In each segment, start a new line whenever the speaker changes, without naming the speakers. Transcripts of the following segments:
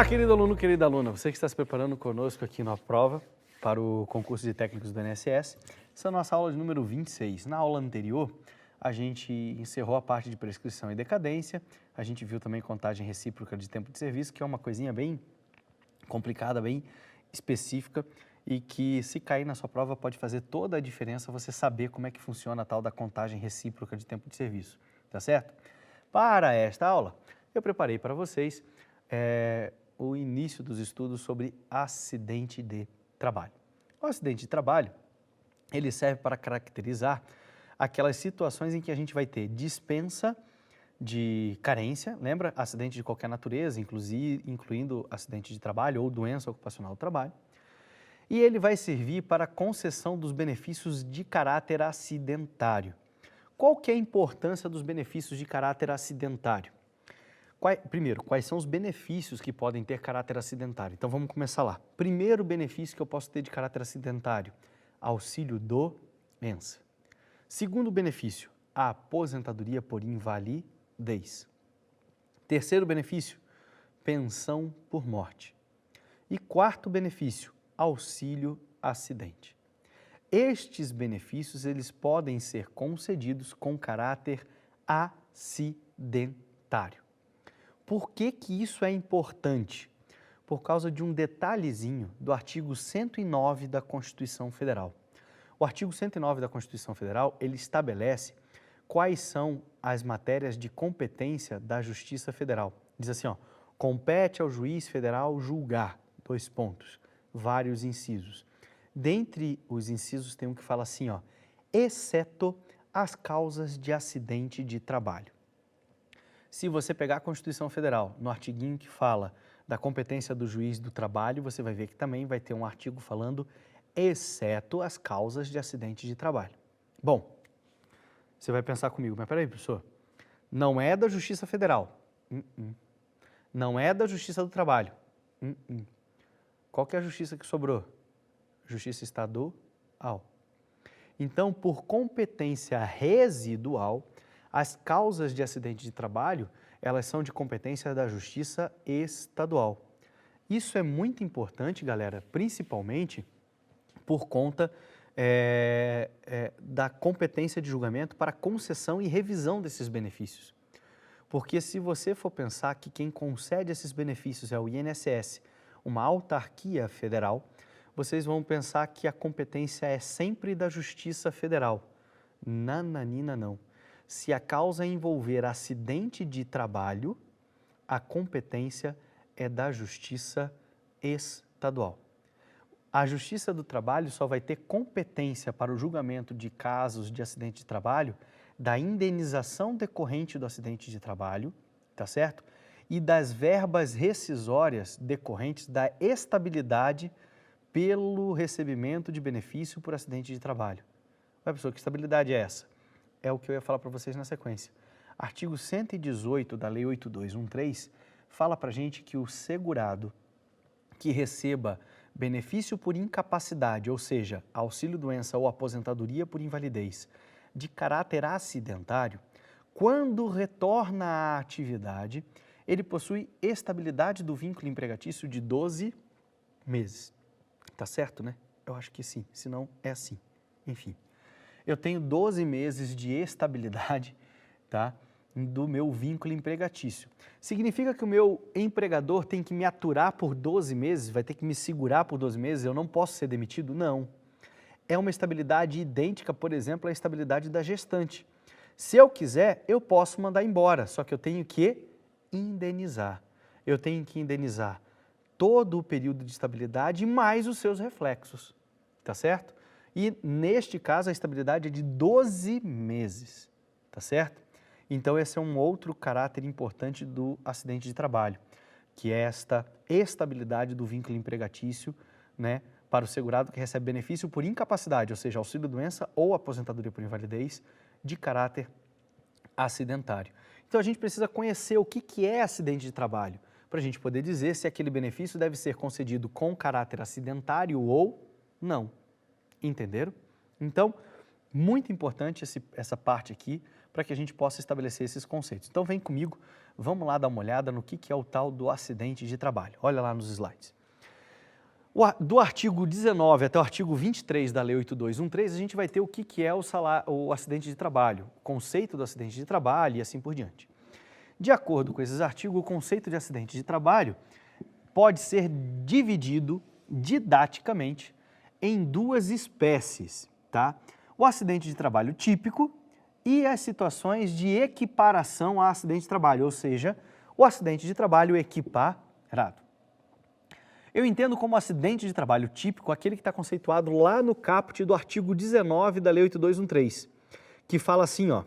Olá, querido aluno, querida aluna. Você que está se preparando conosco aqui na prova para o concurso de técnicos do INSS. Essa é a nossa aula de número 26. Na aula anterior, a gente encerrou a parte de prescrição e decadência. A gente viu também contagem recíproca de tempo de serviço, que é uma coisinha bem complicada, bem específica e que, se cair na sua prova, pode fazer toda a diferença você saber como é que funciona a tal da contagem recíproca de tempo de serviço, tá certo? Para esta aula, eu preparei para vocês o início dos estudos sobre acidente de trabalho. O acidente de trabalho, ele serve para caracterizar aquelas situações em que a gente vai ter dispensa de carência, lembra? Acidente de qualquer natureza, incluindo acidente de trabalho ou doença ocupacional do trabalho. E ele vai servir para a concessão dos benefícios de caráter acidentário. Qual que é a importância dos benefícios de caráter acidentário? Primeiro, quais são os benefícios que podem ter caráter acidentário? Então vamos começar lá. Primeiro benefício que eu posso ter de caráter acidentário, auxílio doença. Segundo benefício, a aposentadoria por invalidez. Terceiro benefício, pensão por morte. E quarto benefício, auxílio acidente. Estes benefícios, eles podem ser concedidos com caráter acidentário. Por que que isso é importante? Por causa de um detalhezinho do artigo 109 da Constituição Federal. O artigo 109 da Constituição Federal, ele estabelece quais são as matérias de competência da Justiça Federal. Diz assim, ó, compete ao juiz federal julgar, vários incisos. Dentre os incisos tem um que fala assim, ó, exceto as causas de acidente de trabalho. Se você pegar a Constituição Federal, no artiguinho que fala da competência do juiz do trabalho, você vai ver que também vai ter um artigo falando exceto as causas de acidente de trabalho. Bom, você vai pensar comigo, mas peraí, professor, não é da Justiça Federal, não é da Justiça do Trabalho, Qual que é a justiça que sobrou? Justiça estadual. Então, por competência residual, as causas de acidente de trabalho, elas são de competência da Justiça Estadual. Isso é muito importante, galera, principalmente por conta da competência de julgamento para concessão e revisão desses benefícios. Porque se você for pensar que quem concede esses benefícios é o INSS, uma autarquia federal, vocês vão pensar que a competência é sempre da Justiça Federal. Nananina não. Se a causa envolver acidente de trabalho, a competência é da Justiça Estadual. A Justiça do Trabalho só vai ter competência para o julgamento de casos de acidente de trabalho, da indenização decorrente do acidente de trabalho, tá certo? E das verbas rescisórias decorrentes da estabilidade pelo recebimento de benefício por acidente de trabalho. Ué, professor, que estabilidade é essa? É o que eu ia falar para vocês na sequência. Artigo 118 da Lei 8213 fala para a gente que o segurado que receba benefício por incapacidade, ou seja, auxílio-doença ou aposentadoria por invalidez, de caráter acidentário, quando retorna à atividade, ele possui estabilidade do vínculo empregatício de 12 meses. Tá certo, né? Eu acho que sim, senão é assim. Enfim, eu tenho 12 meses de estabilidade, tá, do meu vínculo empregatício. Significa que o meu empregador tem que me aturar por 12 meses, vai ter que me segurar por 12 meses, eu não posso ser demitido? Não. É uma estabilidade idêntica, por exemplo, à estabilidade da gestante. Se eu quiser, eu posso mandar embora, só que eu tenho que indenizar. Eu tenho que indenizar todo o período de estabilidade mais os seus reflexos, tá certo? E neste caso a estabilidade é de 12 meses, tá certo? Então esse é um outro caráter importante do acidente de trabalho, que é esta estabilidade do vínculo empregatício, né, para o segurado que recebe benefício por incapacidade, ou seja, auxílio-doença ou aposentadoria por invalidez, de caráter acidentário. Então a gente precisa conhecer o que é acidente de trabalho, para a gente poder dizer se aquele benefício deve ser concedido com caráter acidentário ou não. Entenderam? Então, muito importante essa parte aqui, para que a gente possa estabelecer esses conceitos. Então vem comigo Vamos lá dar uma olhada no que é o tal do acidente de trabalho. Olha lá nos slides. Do artigo 19 até o artigo 23 da Lei 8213, a gente vai ter o que é o acidente de trabalho, o conceito do acidente de trabalho e assim por diante. De acordo com esses artigos, o conceito de acidente de trabalho pode ser dividido didaticamente em duas espécies, tá? O acidente de trabalho típico e as situações de equiparação a acidente de trabalho, ou seja, o acidente de trabalho equiparado. Eu entendo como acidente de trabalho típico aquele que está conceituado lá no caput do artigo 19 da Lei 8213, que fala assim, ó,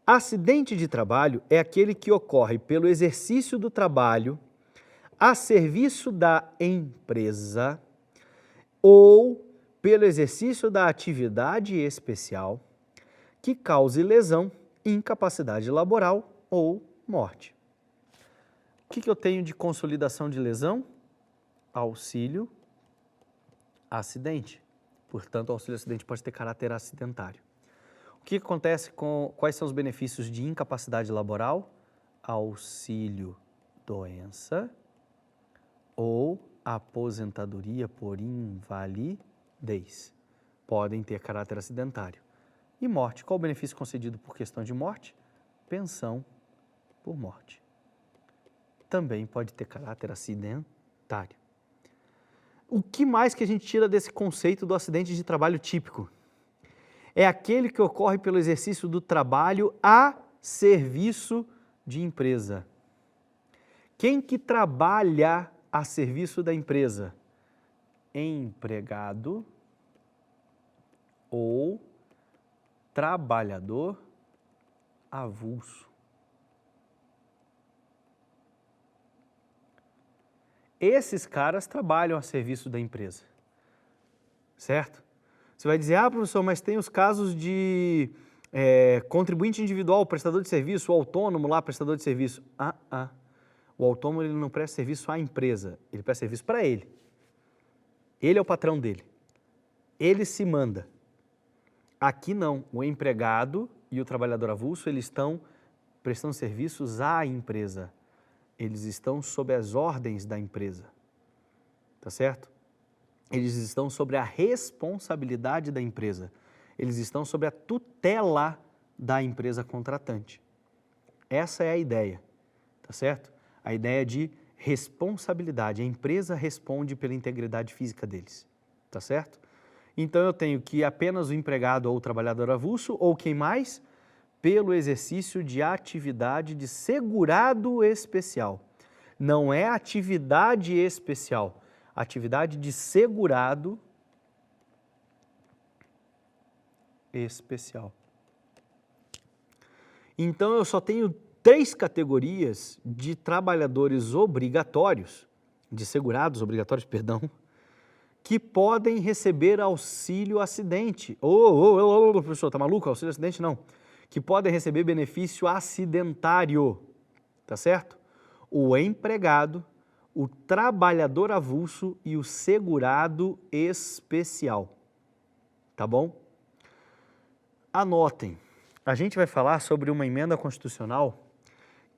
acidente de trabalho é aquele que ocorre pelo exercício do trabalho a serviço da empresa ou pelo exercício da atividade especial que cause lesão, incapacidade laboral ou morte. O que eu tenho de consolidação de lesão? Auxílio acidente. Portanto, o auxílio acidente pode ter caráter acidentário. O que acontece quais são os benefícios de incapacidade laboral? Auxílio doença ou aposentadoria por invalidez. Podem ter caráter acidentário. E morte. Qual o benefício concedido por questão de morte? Pensão por morte. Também pode ter caráter acidentário. O que mais que a gente tira desse conceito do acidente de trabalho típico? É aquele que ocorre pelo exercício do trabalho a serviço de empresa. Quem que trabalha a serviço da empresa? Empregado ou trabalhador avulso. Esses caras trabalham a serviço da empresa, certo? Você vai dizer, professor, mas tem os casos de contribuinte individual, prestador de serviço, o autônomo lá, prestador de serviço. O autônomo ele não presta serviço à empresa, ele presta serviço para ele. Ele é o patrão dele. Ele se manda. Aqui não, o empregado e o trabalhador avulso, eles estão prestando serviços à empresa. Eles estão sob as ordens da empresa, tá certo? Eles estão sobre a responsabilidade da empresa. Eles estão sob a tutela da empresa contratante. Essa é a ideia, tá certo? A ideia de responsabilidade. A empresa responde pela integridade física deles, tá certo? Então eu tenho que apenas o empregado ou o trabalhador avulso, ou quem mais? Pelo exercício de atividade de segurado especial. Não é atividade especial, atividade de segurado especial. Então eu só tenho 3 categorias de trabalhadores obrigatórios, de segurados obrigatórios, perdão, que podem receber auxílio acidente. Professor, tá maluco? Auxílio acidente não. Que podem receber benefício acidentário, tá certo? O empregado, o trabalhador avulso e o segurado especial, tá bom? Anotem, a gente vai falar sobre uma emenda constitucional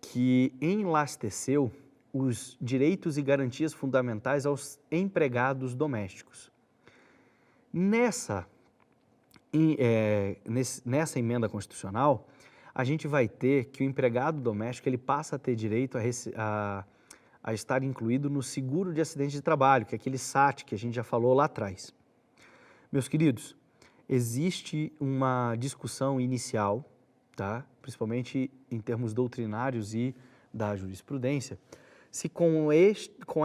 que enlasteceu os direitos e garantias fundamentais aos empregados domésticos. Nessa emenda constitucional, a gente vai ter que o empregado doméstico ele passa a ter direito a estar incluído no seguro de acidente de trabalho, que é aquele SAT que a gente já falou lá atrás. Meus queridos, existe uma discussão inicial, tá? Principalmente em termos doutrinários e da jurisprudência, se com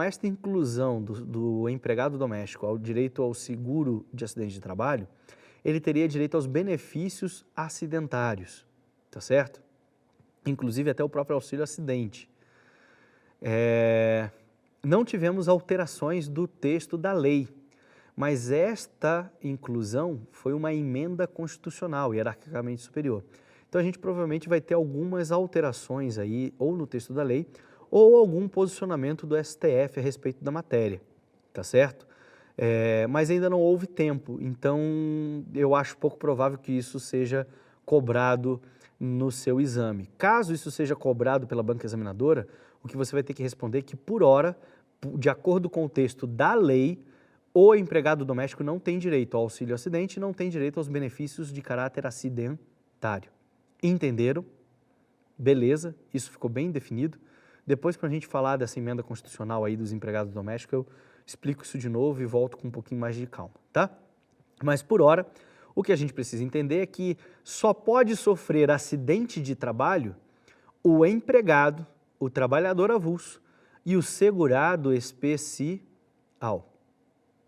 esta inclusão do empregado doméstico ao direito ao seguro de acidente de trabalho, ele teria direito aos benefícios acidentários, tá certo? Inclusive até o próprio auxílio acidente. Não tivemos alterações do texto da lei, mas esta inclusão foi uma emenda constitucional, hierarquicamente superior. Então a gente provavelmente vai ter algumas alterações aí, ou no texto da lei, ou algum posicionamento do STF a respeito da matéria, tá certo? Mas ainda não houve tempo, então eu acho pouco provável que isso seja cobrado no seu exame. Caso isso seja cobrado pela banca examinadora, o que você vai ter que responder é que, por hora, de acordo com o texto da lei, o empregado doméstico não tem direito ao auxílio acidente e não tem direito aos benefícios de caráter acidentário. Entenderam? Beleza, isso ficou bem definido. Depois, quando a gente falar dessa emenda constitucional aí dos empregados domésticos, eu explico isso de novo e volto com um pouquinho mais de calma, tá? Mas, por hora, o que a gente precisa entender é que só pode sofrer acidente de trabalho o empregado, o trabalhador avulso e o segurado especial.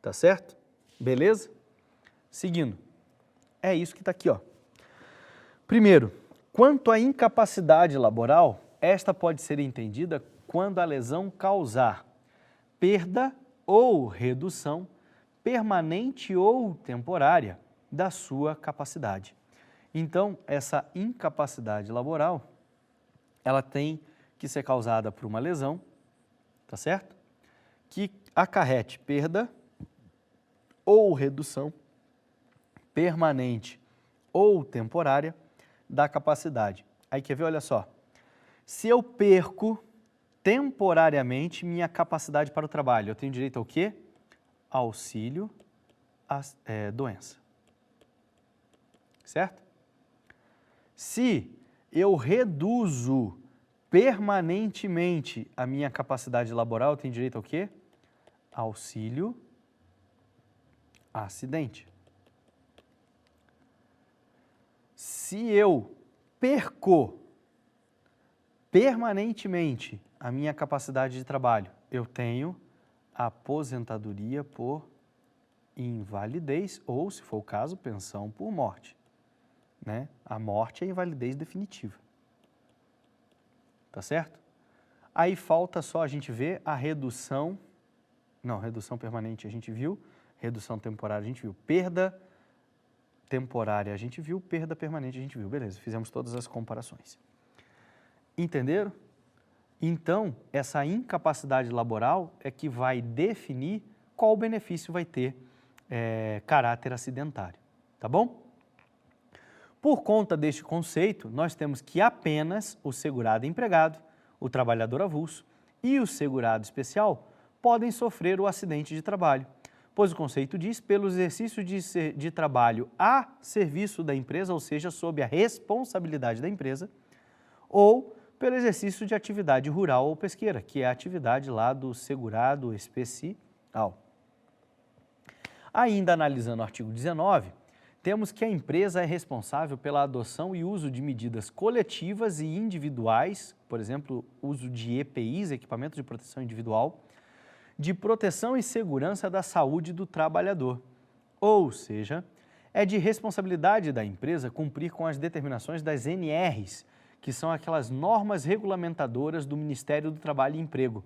Tá certo? Beleza? Seguindo. É isso que está aqui, ó. Primeiro, quanto à incapacidade laboral, esta pode ser entendida quando a lesão causar perda ou redução permanente ou temporária da sua capacidade. Então, essa incapacidade laboral, ela tem que ser causada por uma lesão, tá certo? Que acarrete perda ou redução permanente ou temporária da capacidade. Aí quer ver, olha só, se eu perco temporariamente minha capacidade para o trabalho, eu tenho direito ao quê? Auxílio doença, certo? Se eu reduzo permanentemente a minha capacidade laboral, eu tenho direito ao quê? Auxílio acidente. Se eu perco permanentemente a minha capacidade de trabalho, eu tenho aposentadoria por invalidez ou, se for o caso, pensão por morte, né? A morte é a invalidez definitiva. Tá certo? Aí falta só a gente ver a redução, não, redução permanente a gente viu, redução temporária a gente viu, perda temporária a gente viu, perda permanente a gente viu. Beleza, fizemos todas as comparações. Entenderam? Então, essa incapacidade laboral é que vai definir qual benefício vai ter caráter acidentário, tá bom? Por conta deste conceito, nós temos que apenas o segurado empregado, o trabalhador avulso e o segurado especial podem sofrer o acidente de trabalho, pois o conceito diz pelo exercício de trabalho a serviço da empresa, ou seja, sob a responsabilidade da empresa, ou pelo exercício de atividade rural ou pesqueira, que é a atividade lá do segurado especial. Ainda analisando o artigo 19, temos que a empresa é responsável pela adoção e uso de medidas coletivas e individuais, por exemplo, uso de EPIs, equipamentos de proteção individual, de proteção e segurança da saúde do trabalhador. Ou seja, é de responsabilidade da empresa cumprir com as determinações das NRs, que são aquelas normas regulamentadoras do Ministério do Trabalho e Emprego,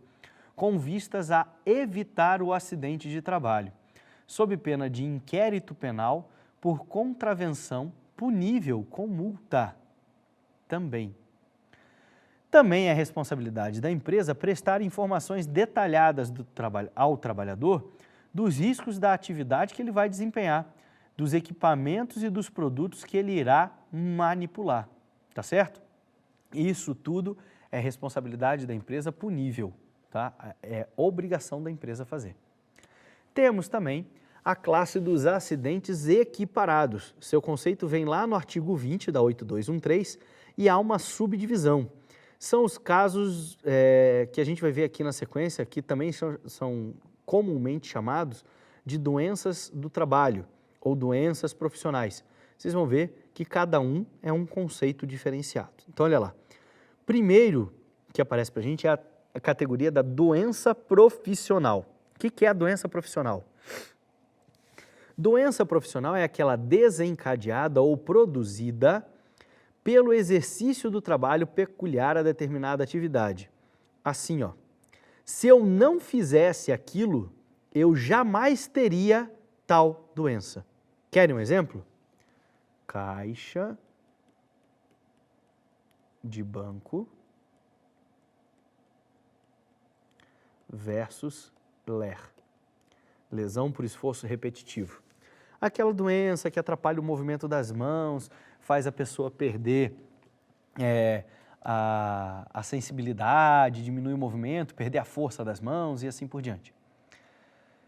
com vistas a evitar o acidente de trabalho, sob pena de inquérito penal por contravenção punível com multa também. Também é responsabilidade da empresa prestar informações detalhadas ao trabalhador dos riscos da atividade que ele vai desempenhar, dos equipamentos e dos produtos que ele irá manipular, tá certo? Isso tudo é responsabilidade da empresa punível, tá? É obrigação da empresa fazer. Temos também a classe dos acidentes equiparados. Seu conceito vem lá no artigo 20 da 8213 e há uma subdivisão. São os casos que a gente vai ver aqui na sequência, que também são comumente chamados de doenças do trabalho ou doenças profissionais. Vocês vão ver que cada um é um conceito diferenciado. Então, olha lá. Primeiro que aparece para a gente é a categoria da doença profissional. O que é a doença profissional? Doença profissional é aquela desencadeada ou produzida pelo exercício do trabalho peculiar a determinada atividade. Assim, ó, se eu não fizesse aquilo, eu jamais teria tal doença. Querem um exemplo? Caixa de banco versus LER. Lesão por esforço repetitivo. Aquela doença que atrapalha o movimento das mãos, faz a pessoa perder a sensibilidade, diminui o movimento, perder a força das mãos e assim por diante.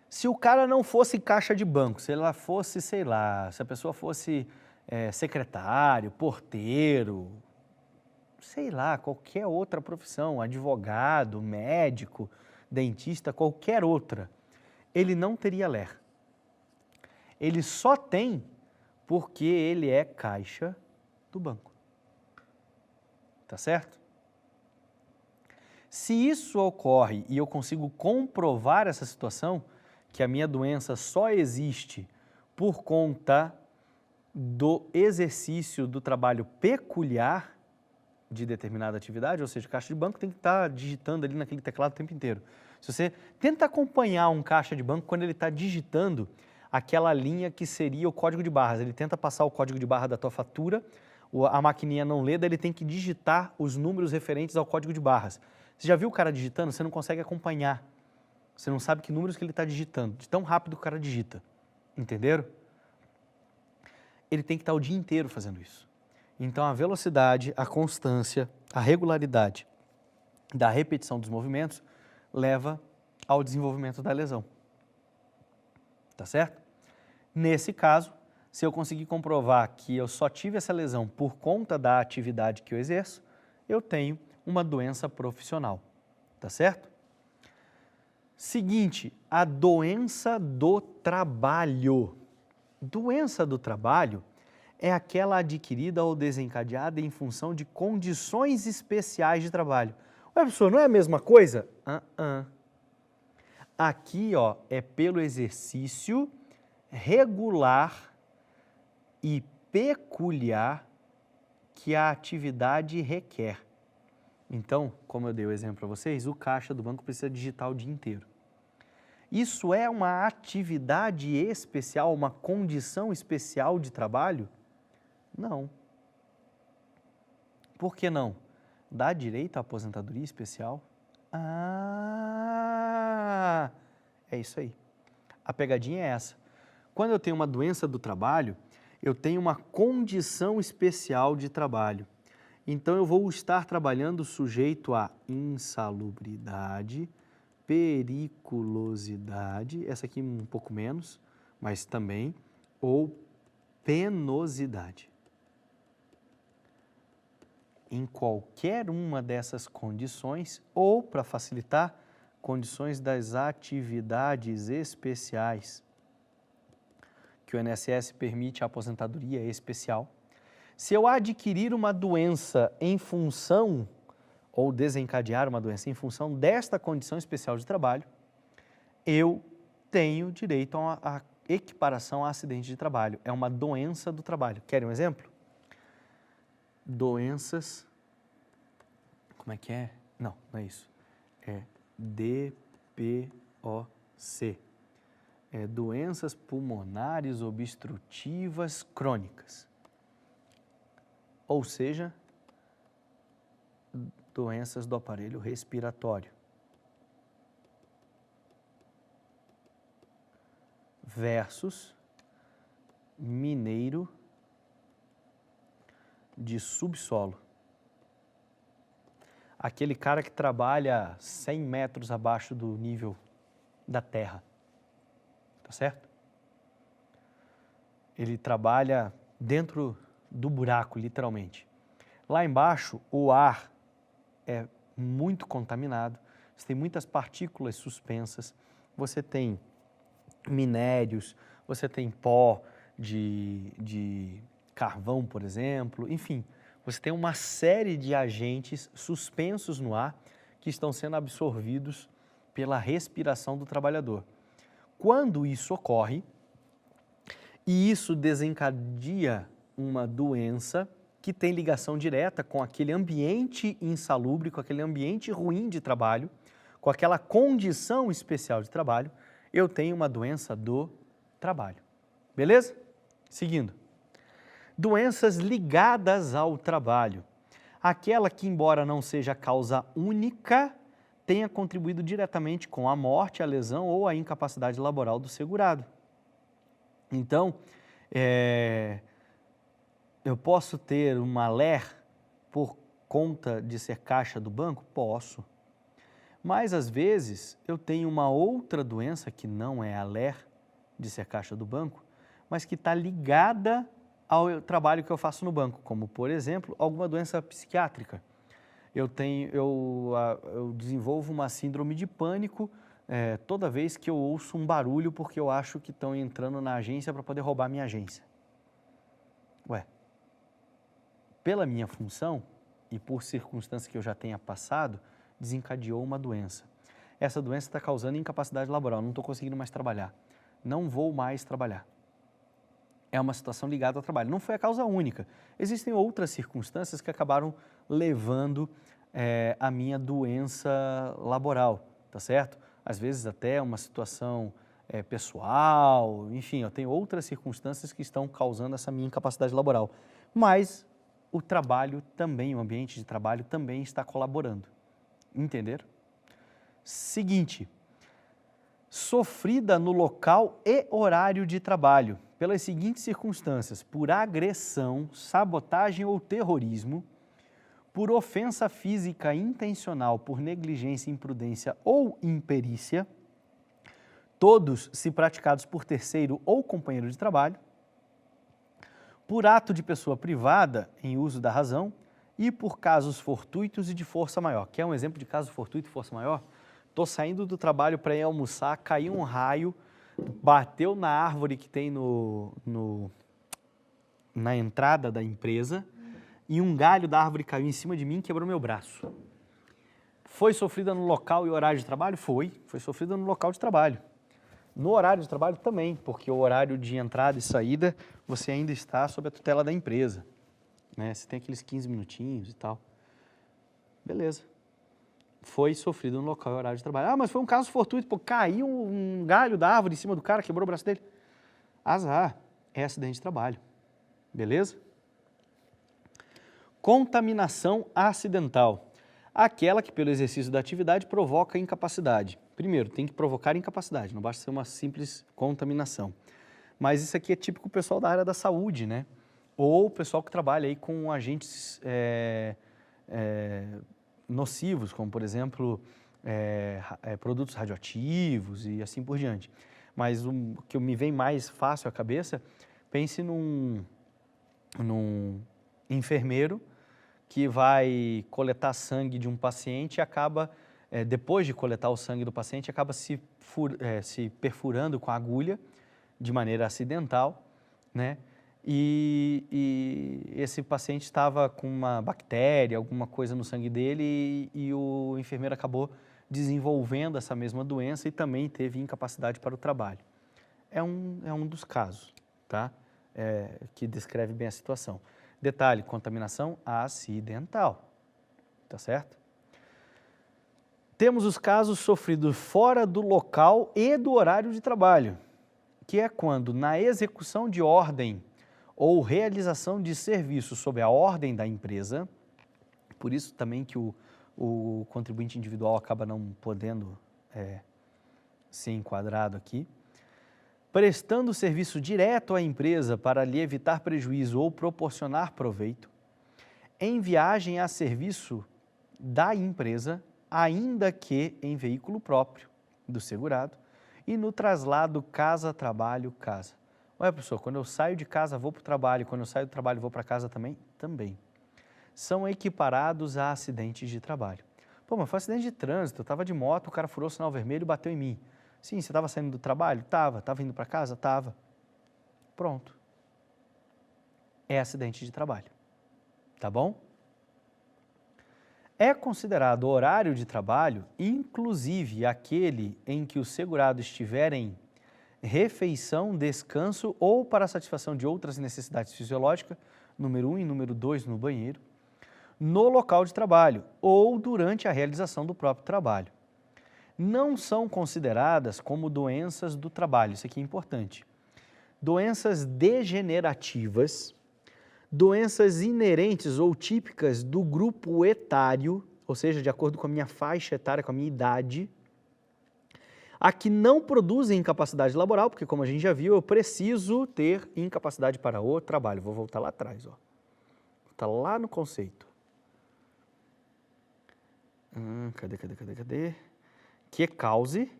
Se o cara não fosse caixa de banco, se ela fosse, sei lá, se a pessoa fosse secretário, porteiro, sei lá, qualquer outra profissão, advogado, médico, dentista, qualquer outra, ele não teria LER. Ele só tem porque ele é caixa do banco. Tá certo? Se isso ocorre e eu consigo comprovar essa situação, que a minha doença só existe por conta do exercício do trabalho peculiar de determinada atividade, ou seja, caixa de banco tem que estar digitando ali naquele teclado o tempo inteiro. Se você tenta acompanhar um caixa de banco quando ele está digitando aquela linha que seria o código de barras, ele tenta passar o código de barra da tua fatura, a maquininha não lê, daí ele tem que digitar os números referentes ao código de barras. Você já viu o cara digitando? Você não consegue acompanhar. Você não sabe que números que ele está digitando, de tão rápido que o cara digita. Entenderam? Ele tem que estar o dia inteiro fazendo isso. Então, a velocidade, a constância, a regularidade da repetição dos movimentos leva ao desenvolvimento da lesão. Tá certo? Nesse caso, se eu conseguir comprovar que eu só tive essa lesão por conta da atividade que eu exerço, eu tenho uma doença profissional. Tá certo? Seguinte, a doença do trabalho. Doença do trabalho é aquela adquirida ou desencadeada em função de condições especiais de trabalho. Ué, professor, não é a mesma coisa? Aqui, ó, é pelo exercício regular e peculiar que a atividade requer. Então, como eu dei o exemplo para vocês, o caixa do banco precisa digitar o dia inteiro. Isso é uma atividade especial, uma condição especial de trabalho? Não. Por que não? Dá direito à aposentadoria especial? É isso aí. A pegadinha é essa. Quando eu tenho uma doença do trabalho, eu tenho uma condição especial de trabalho. Então, eu vou estar trabalhando sujeito a insalubridade, periculosidade, essa aqui um pouco menos, mas também, ou penosidade. Em qualquer uma dessas condições, ou, para facilitar, condições das atividades especiais, que o INSS permite a aposentadoria especial. Se eu adquirir uma doença em função, ou desencadear uma doença em função desta condição especial de trabalho, eu tenho direito a equiparação a acidente de trabalho. É uma doença do trabalho. Querem um exemplo? Doenças... Como é que é? Não é isso. É DPOC. É doenças pulmonares obstrutivas crônicas. Ou seja, doenças do aparelho respiratório. Versus mineiro de subsolo. Aquele cara que trabalha 100 metros abaixo do nível da terra. Tá certo? Ele trabalha dentro do buraco, literalmente. Lá embaixo, o ar é muito contaminado, você tem muitas partículas suspensas, você tem minérios, você tem pó de carvão, por exemplo, enfim, você tem uma série de agentes suspensos no ar que estão sendo absorvidos pela respiração do trabalhador. Quando isso ocorre, e isso desencadeia uma doença que tem ligação direta com aquele ambiente insalubre, com aquele ambiente ruim de trabalho, com aquela condição especial de trabalho, eu tenho uma doença do trabalho. Beleza? Seguindo. Doenças ligadas ao trabalho. Aquela que, embora não seja causa única, tenha contribuído diretamente com a morte, a lesão ou a incapacidade laboral do segurado. Então, Eu posso ter uma LER por conta de ser caixa do banco? Posso. Mas, às vezes, eu tenho uma outra doença que não é a LER de ser caixa do banco, mas que está ligada ao trabalho que eu faço no banco, como, por exemplo, alguma doença psiquiátrica. Eu desenvolvo uma síndrome de pânico toda vez que eu ouço um barulho porque eu acho que estão entrando na agência para poder roubar minha agência. Ué, pela minha função e por circunstâncias que eu já tenha passado, desencadeou uma doença. Essa doença está causando incapacidade laboral, não estou conseguindo mais trabalhar. Não vou mais trabalhar. É uma situação ligada ao trabalho. Não foi a causa única. Existem outras circunstâncias que acabaram levando a minha doença laboral, tá certo? Às vezes até uma situação pessoal, enfim, eu tenho outras circunstâncias que estão causando essa minha incapacidade laboral. Mas o trabalho também, o ambiente de trabalho também está colaborando. Entenderam? Seguinte, sofrida no local e horário de trabalho, pelas seguintes circunstâncias: por agressão, sabotagem ou terrorismo, por ofensa física intencional, por negligência, imprudência ou imperícia, todos se praticados por terceiro ou companheiro de trabalho, por ato de pessoa privada em uso da razão e por casos fortuitos e de força maior. Quer um exemplo de caso fortuito e força maior? Estou saindo do trabalho para ir almoçar, caiu um raio, bateu na árvore que tem na entrada da empresa e um galho da árvore caiu em cima de mim e quebrou meu braço. Foi sofrida no local e horário de trabalho? Foi sofrida no local de trabalho. No horário de trabalho também, porque o horário de entrada e saída você ainda está sob a tutela da empresa, né? Você tem aqueles 15 minutinhos e tal. Beleza. Foi sofrido no local e horário de trabalho. Ah, mas foi um caso fortuito, pô, caiu um galho da árvore em cima do cara, quebrou o braço dele. Azar, é acidente de trabalho. Beleza? Contaminação acidental. Aquela que pelo exercício da atividade provoca incapacidade. Primeiro, tem que provocar incapacidade, não basta ser uma simples contaminação. Mas isso aqui é típico do pessoal da área da saúde, né? Ou o pessoal que trabalha aí com agentes nocivos, como por exemplo, produtos radioativos e assim por diante. Mas o que me vem mais fácil à cabeça, pense num enfermeiro que vai coletar sangue de um paciente e acaba, depois de coletar o sangue do paciente, acaba se perfurando com a agulha de maneira acidental, né? E esse paciente estava com uma bactéria, alguma coisa no sangue dele e o enfermeiro acabou desenvolvendo essa mesma doença e também teve incapacidade para o trabalho. É um dos casos, tá? Que descreve bem a situação. Detalhe, contaminação acidental, tá certo? Temos os casos sofridos fora do local e do horário de trabalho, que é quando na execução de ordem ou realização de serviço sob a ordem da empresa, por isso também que o contribuinte individual acaba não podendo ser enquadrado aqui, prestando serviço direto à empresa para lhe evitar prejuízo ou proporcionar proveito, em viagem a serviço da empresa, ainda que em veículo próprio do segurado, e no traslado casa-trabalho-casa. Ué, professor, quando eu saio de casa vou para o trabalho, quando eu saio do trabalho vou para casa também? Também. São equiparados a acidentes de trabalho. Pô, mas foi acidente de trânsito, eu estava de moto, o cara furou o sinal vermelho e bateu em mim. Sim, você estava saindo do trabalho? Estava. Estava indo para casa? Estava. Pronto. É acidente de trabalho. Tá bom? É considerado horário de trabalho, inclusive aquele em que o segurado estiver em refeição, descanso ou para satisfação de outras necessidades fisiológicas, número 1 e número 2 no banheiro, no local de trabalho ou durante a realização do próprio trabalho. Não são consideradas como doenças do trabalho, isso aqui é importante. Doenças degenerativas, doenças inerentes ou típicas do grupo etário, ou seja, de acordo com a minha faixa etária, com a minha idade, a que não produzem incapacidade laboral, porque como a gente já viu, eu preciso ter incapacidade para o trabalho. Vou voltar lá atrás, ó. Está lá no conceito. Cadê? Que cause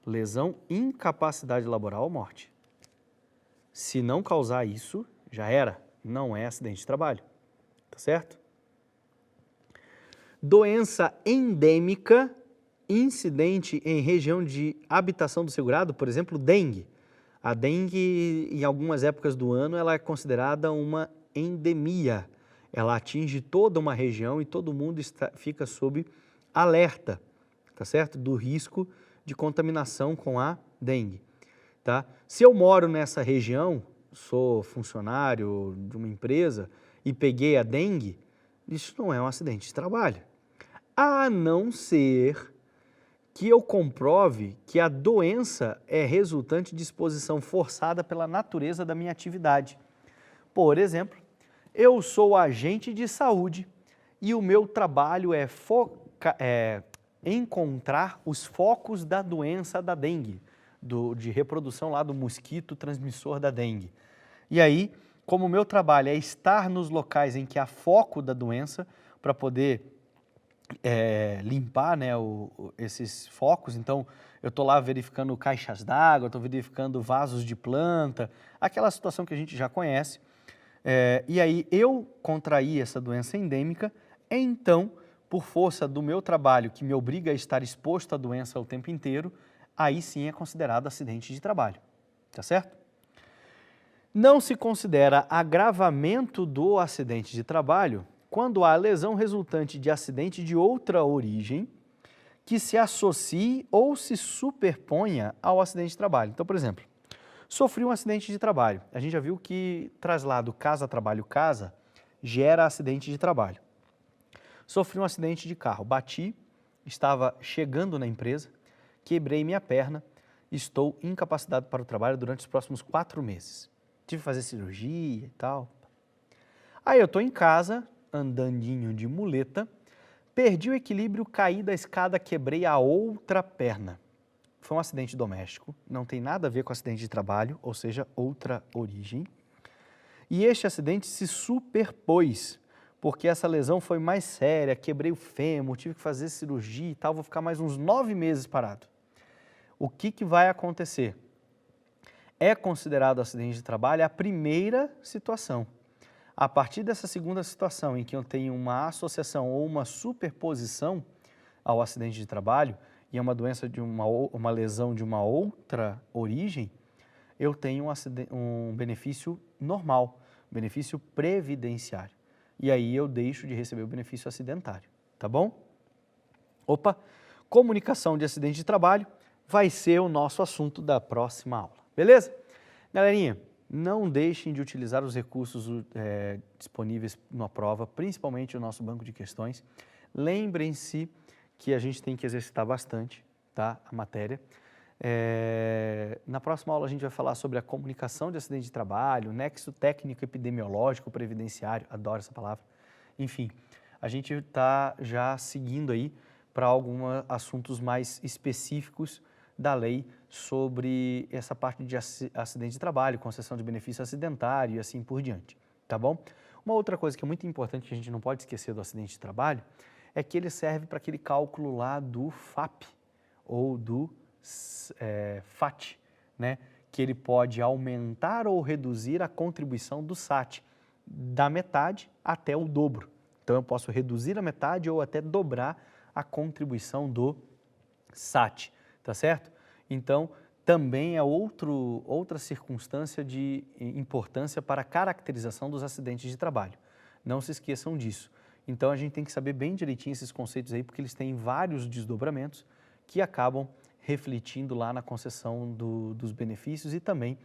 lesão, incapacidade laboral ou morte. Se não causar isso, já era. Não é acidente de trabalho. Tá certo? Doença endêmica incidente em região de habitação do segurado, por exemplo, dengue. A dengue, em algumas épocas do ano, ela é considerada uma endemia. Ela atinge toda uma região e todo mundo fica sob alerta, tá certo? Do risco de contaminação com a dengue, tá? Se eu moro nessa região, sou funcionário de uma empresa e peguei a dengue, isso não é um acidente de trabalho. A não ser que eu comprove que a doença é resultante de exposição forçada pela natureza da minha atividade. Por exemplo, eu sou agente de saúde e o meu trabalho é encontrar os focos da doença da dengue, de reprodução lá do mosquito transmissor da dengue. E aí, como o meu trabalho é estar nos locais em que há foco da doença, para poder limpar, né, esses focos, então eu estou lá verificando caixas d'água, estou verificando vasos de planta, aquela situação que a gente já conhece, e aí eu contraí essa doença endêmica, então, por força do meu trabalho, que me obriga a estar exposto à doença o tempo inteiro, aí sim é considerado acidente de trabalho, tá certo? Não se considera agravamento do acidente de trabalho quando há lesão resultante de acidente de outra origem que se associe ou se superponha ao acidente de trabalho. Então, por exemplo, sofri um acidente de trabalho. A gente já viu que traslado casa-trabalho-casa gera acidente de trabalho. Sofri um acidente de carro, bati, estava chegando na empresa, quebrei minha perna, estou incapacitado para o trabalho durante os próximos 4 meses. Tive que fazer cirurgia e tal. Aí eu estou em casa, andandinho de muleta, perdi o equilíbrio, caí da escada, quebrei a outra perna. Foi um acidente doméstico, não tem nada a ver com acidente de trabalho, ou seja, outra origem. E este acidente se superpôs, porque essa lesão foi mais séria, quebrei o fêmur, tive que fazer cirurgia e tal, vou ficar mais uns 9 meses parado. O que vai acontecer? É considerado acidente de trabalho a primeira situação. A partir dessa segunda situação, em que eu tenho uma associação ou uma superposição ao acidente de trabalho, e é uma doença de uma lesão de uma outra origem, eu tenho um benefício normal, benefício previdenciário. E aí eu deixo de receber o benefício acidentário, tá bom? Opa, comunicação de acidente de trabalho vai ser o nosso assunto da próxima aula, beleza? Galerinha, não deixem de utilizar os recursos disponíveis na prova, principalmente o nosso banco de questões. Lembrem-se que a gente tem que exercitar bastante, tá, a matéria. Na próxima aula a gente vai falar sobre a comunicação de acidente de trabalho, nexo técnico epidemiológico previdenciário, adoro essa palavra. Enfim, a gente está já seguindo aí para alguns assuntos mais específicos da lei sobre essa parte de acidente de trabalho, concessão de benefício acidentário e assim por diante, tá bom? Uma outra coisa que é muito importante que a gente não pode esquecer do acidente de trabalho é que ele serve para aquele cálculo lá do FAP ou do FAT, né? Que ele pode aumentar ou reduzir a contribuição do SAT da metade até o dobro. Então eu posso reduzir a metade ou até dobrar a contribuição do SAT, tá certo? Então também é outra circunstância de importância para a caracterização dos acidentes de trabalho. Não se esqueçam disso. Então a gente tem que saber bem direitinho esses conceitos aí, porque eles têm vários desdobramentos que acabam refletindo lá na concessão dos benefícios e também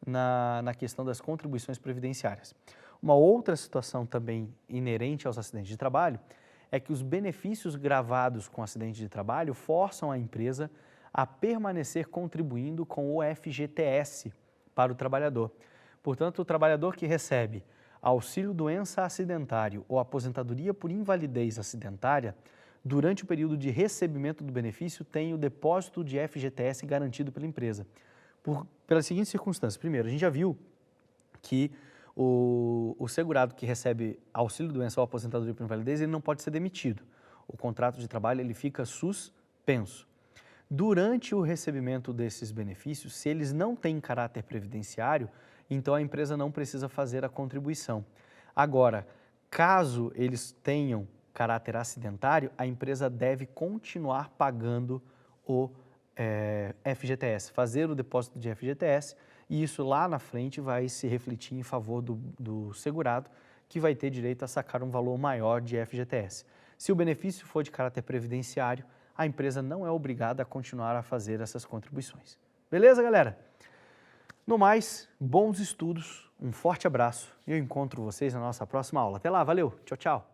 na questão das contribuições previdenciárias. Uma outra situação também inerente aos acidentes de trabalho é que os benefícios gravados com acidente de trabalho forçam a empresa a permanecer contribuindo com o FGTS para o trabalhador. Portanto, o trabalhador que recebe auxílio-doença acidentário ou aposentadoria por invalidez acidentária, durante o período de recebimento do benefício, tem o depósito de FGTS garantido pela empresa. Pelas seguintes circunstâncias. Primeiro, a gente já viu que O segurado que recebe auxílio-doença ou aposentadoria por invalidez, ele não pode ser demitido. O contrato de trabalho ele fica suspenso. Durante o recebimento desses benefícios, se eles não têm caráter previdenciário, então a empresa não precisa fazer a contribuição. Agora, caso eles tenham caráter acidentário, a empresa deve continuar pagando o FGTS, fazer o depósito de FGTS, e isso lá na frente vai se refletir em favor do segurado, que vai ter direito a sacar um valor maior de FGTS. Se o benefício for de caráter previdenciário, a empresa não é obrigada a continuar a fazer essas contribuições. Beleza, galera? No mais, bons estudos, um forte abraço e eu encontro vocês na nossa próxima aula. Até lá, valeu, tchau, tchau!